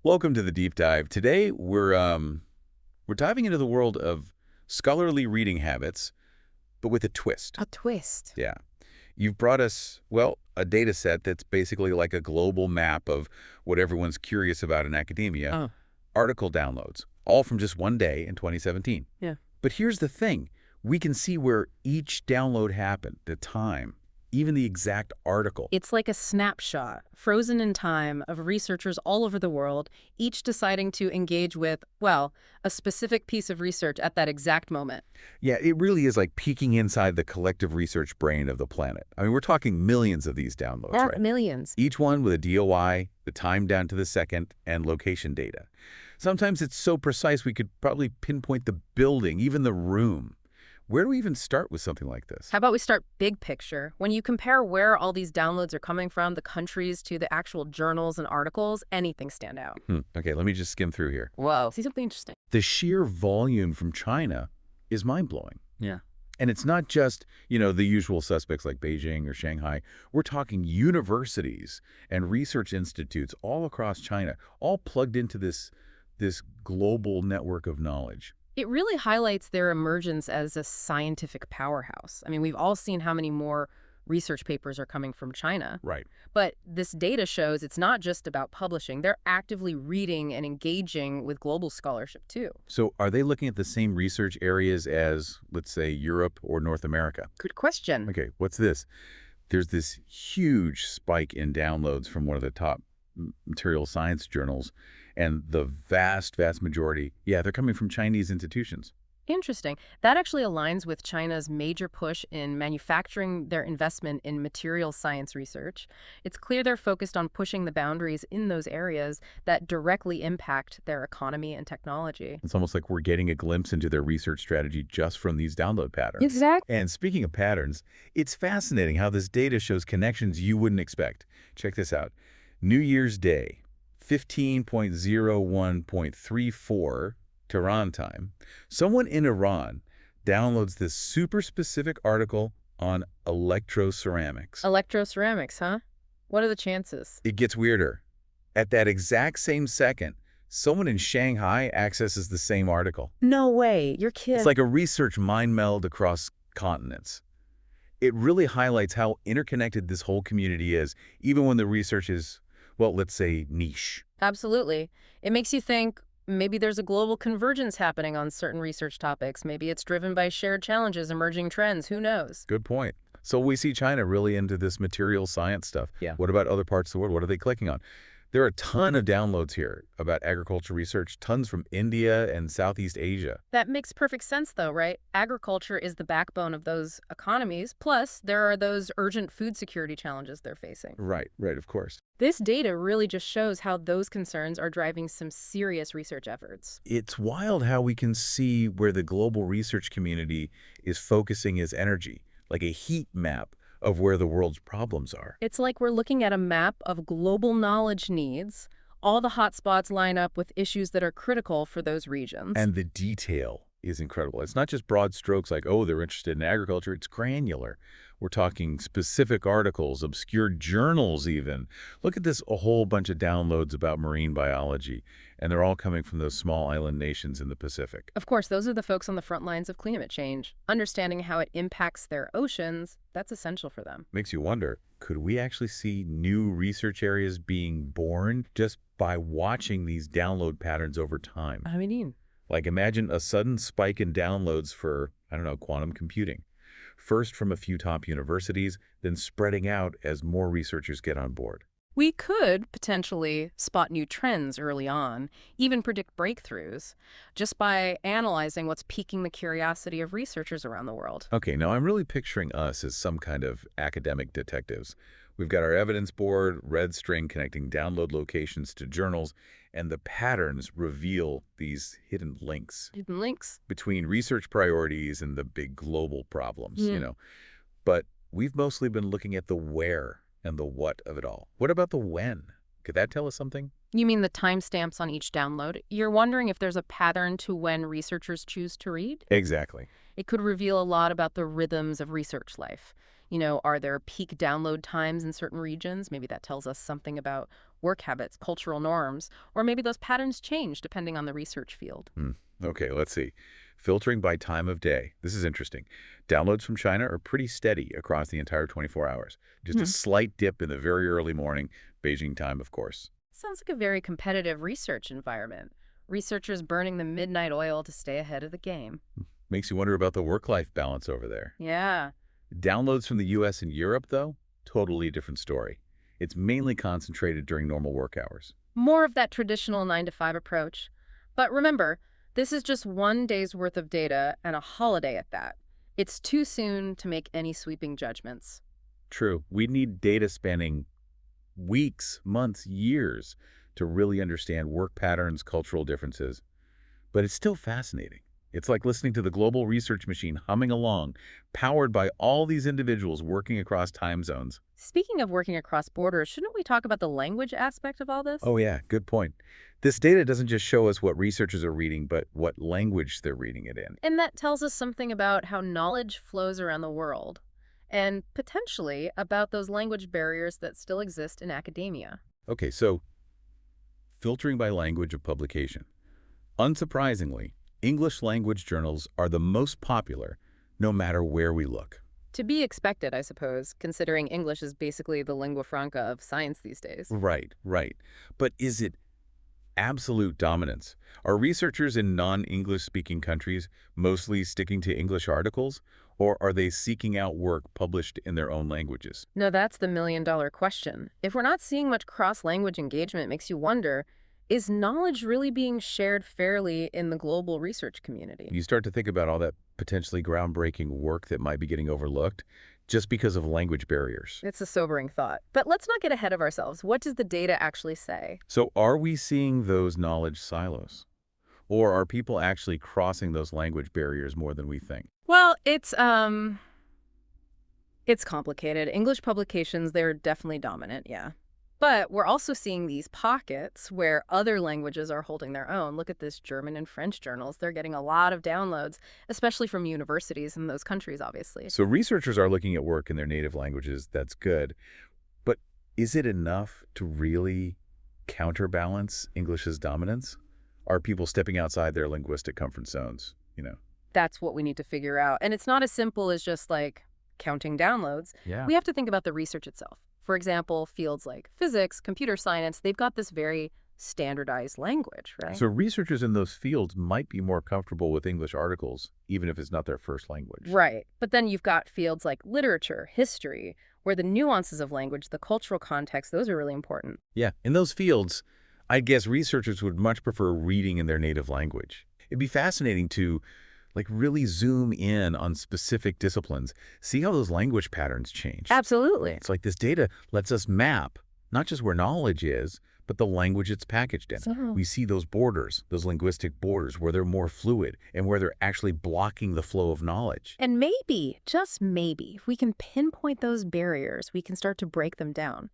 Welcome to the deep dive. Today we're diving into the world of scholarly reading habits, but with a twist. A twist. Yeah. You've brought us, well, a data set that's basically like a global map of what everyone's curious about in academia, Oh, article downloads, all from just one day in 2017. yeah. But here's the thing. We can see where each download happened, the time, even the exact article. It's like a snapshot, frozen in time, of researchers all over the world, each deciding to engage with, well, a specific piece of research at that exact moment. Yeah, it really is like peeking inside the collective research brain of the planet. I mean, we're talking millions of these downloads, Yeah, right? millions. Each one with a DOI, the time down to the second, and location data. Sometimes it's so precise we could probably pinpoint the building, even the room. Where do we even start with something like this? How about we start big picture? When you compare where all these downloads are coming from, the countries to the actual journals and articles, anything stand out. Okay, let me just skim through here. Whoa. See something interesting? The sheer volume from China is mind-blowing. Yeah. And it's not just, the usual suspects like Beijing or Shanghai. We're talking universities and research institutes all across China, all plugged into this global network of knowledge. It really highlights their emergence as a scientific powerhouse. I mean, we've all seen how many more research papers are coming from China. Right. But this data shows it's not just about publishing. They're actively reading and engaging with global scholarship, too. So are they looking at the same research areas as, let's say, Europe or North America? Good question. Okay, what's this? There's this huge spike in downloads from one of the top material science journals, and the vast majority, yeah, they're coming from Chinese institutions. Interesting. That actually aligns with China's major push in manufacturing their investment in material science research. It's clear they're focused on pushing the boundaries in those areas that directly impact their economy and technology. It's almost like we're getting a glimpse into their research strategy just from these download patterns. Exactly. And speaking of patterns, it's fascinating how this data shows connections you wouldn't expect. Check this out. New Year's Day, 15.01.34 Tehran time, someone in Iran downloads this super specific article on electroceramics. Electroceramics, huh? What are the chances? It gets weirder. At that exact same second, someone in Shanghai accesses the same article. No way. You're kidding. It's like a research mind meld across continents. It really highlights how interconnected this whole community is, even when the research is, well, let's say niche. Absolutely. It makes you think maybe there's a global convergence happening on certain research topics. Maybe it's driven by shared challenges, emerging trends. Who knows? Good point. So we see China really into this material science stuff. Yeah. What about other parts of the world? What are they clicking on? There are a ton of downloads here about agriculture research, tons from India and Southeast Asia. That makes perfect sense, though, right? Agriculture is the backbone of those economies. Plus, there are those urgent food security challenges they're facing. Right, of course. This data really just shows how those concerns are driving some serious research efforts. It's wild how we can see where the global research community is focusing its energy, like a heat map of where the world's problems are. It's like we're looking at a map of global knowledge needs. All the hotspots line up with issues that are critical for those regions. And the detail is incredible. It's not just broad strokes like, oh, they're interested in agriculture. It's granular. We're talking specific articles, obscure journals even. Look at this, a whole bunch of downloads about marine biology, and they're all coming from those small island nations in the Pacific. Of course, those are the folks on the front lines of climate change. Understanding how it impacts their oceans, that's essential for them. Makes you wonder, could we actually see new research areas being born just by watching these download patterns over time? I mean, Like imagine a sudden spike in downloads for, I don't know, quantum computing. First from a few top universities, then spreading out as more researchers get on board. we could potentially spot new trends early on, even predict breakthroughs, just by analyzing what's piquing the curiosity of researchers around the world. Okay, now I'm really picturing us as some kind of academic detectives. We've got our evidence board, red string connecting download locations to journals, and the patterns reveal these hidden links Hidden links. between research priorities and the big global problems, Hmm. But we've mostly been looking at the where and the what of it all. What about the when? Could that tell us something? You mean the timestamps on each download? You're wondering if there's a pattern to when researchers choose to read? Exactly. It could reveal a lot about the rhythms of research life. Are there peak download times in certain regions? Maybe that tells us something about work habits, cultural norms, or maybe those patterns change depending on the research field. Hmm. Okay, let's see. Filtering by time of day. This is interesting. Downloads from China are pretty steady across the entire 24 hours. Just a Hmm. slight dip in the very early morning, Beijing time, of course. Sounds like a very competitive research environment. Researchers burning the midnight oil to stay ahead of the game. Makes you wonder about the work-life balance over there. Yeah. Downloads from the US and Europe, though, totally different story. It's mainly concentrated during normal work hours. More of that traditional 9 to 5 approach. But remember, this is just one day's worth of data and a holiday at that. It's too soon to make any sweeping judgments. True, we need data spanning weeks, months, years to really understand work patterns, cultural differences. But it's still fascinating. It's like listening to the global research machine humming along, powered by all these individuals working across time zones. Speaking of working across borders, shouldn't we talk about the language aspect of all this? Oh yeah, good point. This data doesn't just show us what researchers are reading, but what language they're reading it in. And that tells us something about how knowledge flows around the world, and potentially about those language barriers that still exist in academia. Okay, so filtering by language of publication. Unsurprisingly, English language journals are the most popular, no matter where we look. To be expected, I suppose, considering English is basically the lingua franca of science these days. Right, right. But is it absolute dominance? Are researchers in non-English speaking countries mostly sticking to English articles, or are they seeking out work published in their own languages? No, that's the million-dollar question. If we're not seeing much cross-language engagement, it makes you wonder, is knowledge really being shared fairly in the global research community? You start to think about all that potentially groundbreaking work that might be getting overlooked just because of language barriers. It's a sobering thought. But let's not get ahead of ourselves. What does the data actually say? So are we seeing those knowledge silos? Or are people actually crossing those language barriers more than we think? Well, it's complicated. English publications, they're definitely dominant, yeah. But we're also seeing these pockets where other languages are holding their own. Look at this German and French journals. They're getting a lot of downloads, especially from universities in those countries, obviously. So researchers are looking at work in their native languages. That's good. But is it enough to really counterbalance English's dominance? Are people stepping outside their linguistic comfort zones? That's what we need to figure out. And it's not as simple as just like counting downloads. Yeah. We have to think about the research itself. For example, fields like physics, computer science, they've got this very standardized language, right? So researchers in those fields might be more comfortable with English articles, even if it's not their first language. Right. But then you've got fields like literature, history, where the nuances of language, the cultural context, those are really important. Yeah, in those fields, I guess researchers would much prefer reading in their native language. It'd be fascinating to really zoom in on specific disciplines, see how those language patterns change. Absolutely. It's like this data lets us map not just where knowledge is, but the language it's packaged in. So, We see those borders, those linguistic borders, where they're more fluid and where they're actually blocking the flow of knowledge. and maybe, just maybe, if we can pinpoint those barriers, we can start to break them down.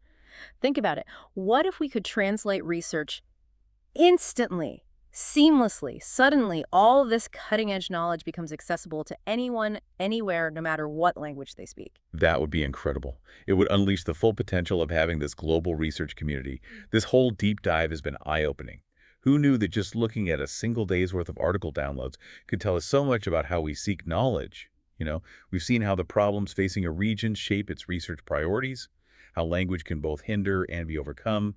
Think about it. What if we could translate research instantly, seamlessly, suddenly, all this cutting-edge knowledge becomes accessible to anyone, anywhere, no matter what language they speak? That would be incredible. It would unleash the full potential of having this global research community. This whole deep dive has been eye-opening. Who knew that just looking at a single day's worth of article downloads could tell us so much about how we seek knowledge? We've seen how the problems facing a region shape its research priorities, how language can both hinder and be overcome,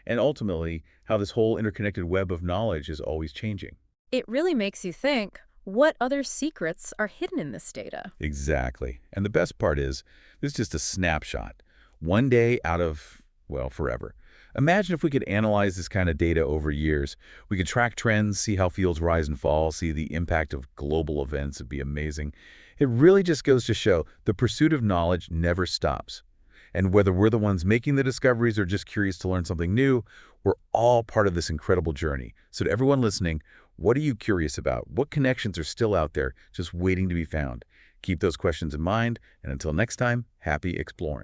and ultimately, how this whole interconnected web of knowledge is always changing. It really makes you think, what other secrets are hidden in this data? Exactly. And the best part is, this is just a snapshot. One day out of, well, forever. Imagine if we could analyze this kind of data over years. We could track trends, see how fields rise and fall, see the impact of global events. It'd be amazing. It really just goes to show the pursuit of knowledge never stops. And whether we're the ones making the discoveries or just curious to learn something new, we're all part of this incredible journey. So to everyone listening, what are you curious about? What connections are still out there just waiting to be found? Keep those questions in mind, and until next time, happy exploring.